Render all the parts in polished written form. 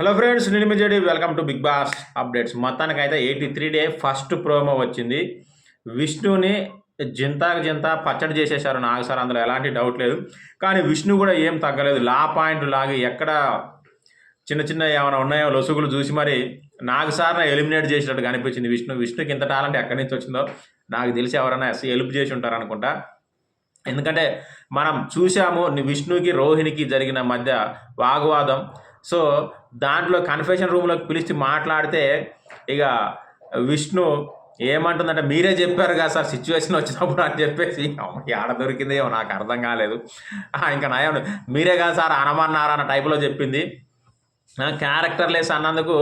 Hello friends, నేను మీ JD. Welcome to Bigg Boss updates. మొత్తానికైతే 83 డే ఫస్ట్ ప్రోమో వచ్చింది. విష్ణుని జింత పచ్చడి చేసేశారు నాగ్ సార్, అందులో ఎలాంటి డౌట్ లేదు. కానీ విష్ణు కూడా ఏం తగ్గలేదు. లా పాయింట్లు లాగి ఎక్కడ చిన్న ఏమైనా ఉన్నాయో లొసుగులు చూసి మరి నాగ్ సార్ని ఎలిమినేట్ చేసినట్టు కనిపించింది. విష్ణుకి ఇంత టాలెంట్ ఎక్కడి నుంచి వచ్చిందో నాకు తెలిసి ఎవరైనా హెల్ప్ చేసి ఉంటారు అనుకుంటా. ఎందుకంటే మనం చూసాము విష్ణుకి రోహిణికి జరిగిన మధ్య వాగ్వాదం. సో దాంట్లో కన్ఫెషన్ రూమ్లోకి పిలిచి మాట్లాడితే ఇక విష్ణు ఏమంటుందంటే, మీరే చెప్పారు కదా సార్ సిచ్యువేషన్ వచ్చినప్పుడు అని చెప్పేసి ఆడ దొరికిందేమో నాకు అర్థం కాలేదు. ఇంకా నయం, మీరే కదా సార్ అనమన్నారా అన్న టైప్లో చెప్పింది. క్యారెక్టర్ లెస్ అన్నందుకు,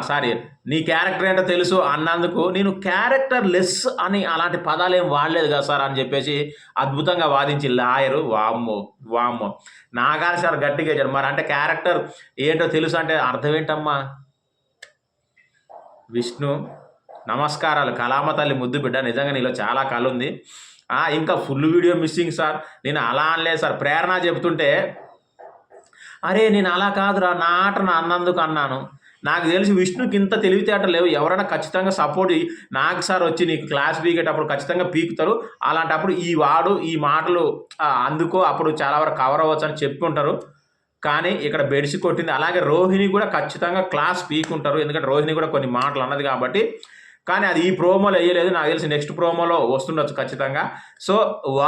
సారీ నీ క్యారెక్టర్ ఏంటో తెలుసు అన్నందుకు నేను క్యారెక్టర్ లెస్ అని అలాంటి పదాలు ఏం వాడలేదు కదా సార్ అని చెప్పేసి అద్భుతంగా వాదించి లాయరు వామ్మో నాగార్జున సార్ గట్టిగా ఇచ్చారు. మరి అంటే క్యారెక్టర్ ఏంటో తెలుసు అంటే అర్థం ఏంటమ్మా? విష్ణు నమస్కారాలు, కళామ తల్లి ముద్దు బిడ్డ, నిజంగా నీలో చాలా కళ ఉంది. ఇంకా ఫుల్ వీడియో మిస్సింగ్ సార్, నేను అలా అనలేదు సార్. ప్రేరణ చెబుతుంటే, అరే నేను అలా కాదురా, నా ఆటను అన్నందుకు అన్నాను. నాకు తెలిసి విష్ణుకి ఇంత తెలివితేటలు లేవు. ఎవరైనా ఖచ్చితంగా సపోర్ట్ నాకు సార్ వచ్చి నీకు క్లాస్ పీకేటప్పుడు ఖచ్చితంగా పీకుతారు. అలాంటప్పుడు ఈ మాటలు అందుకో అప్పుడు చాలా వరకు కవర్ అవ్వచ్చు అని చెప్పి ఉంటారు. కానీ ఇక్కడ బెడిసి కొట్టింది. అలాగే రోహిణి కూడా ఖచ్చితంగా క్లాస్ పీకుంటారు, ఎందుకంటే రోహిణి కూడా కొన్ని మాటలు అన్నది కాబట్టి. కానీ అది ఈ ప్రోమోలో వేయలేదు. నాకు తెలిసి నెక్స్ట్ ప్రోమోలో వస్తుండొచ్చు ఖచ్చితంగా. సో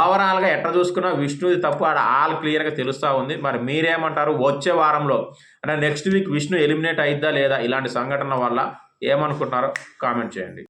ఓవరాల్గా ఎట్లా చూసుకున్నా విష్ణుది తప్పు ఆడ ఆల్ క్లియర్గా తెలుస్తూ ఉంది. మరి మీరేమంటారు? వచ్చే వారంలో అంటే నెక్స్ట్ వీక్ విష్ణు ఎలిమినేట్ అయిద్దా లేదా ఇలాంటి సంఘటన వల్ల ఏమనుకుంటున్నారో కామెంట్ చేయండి.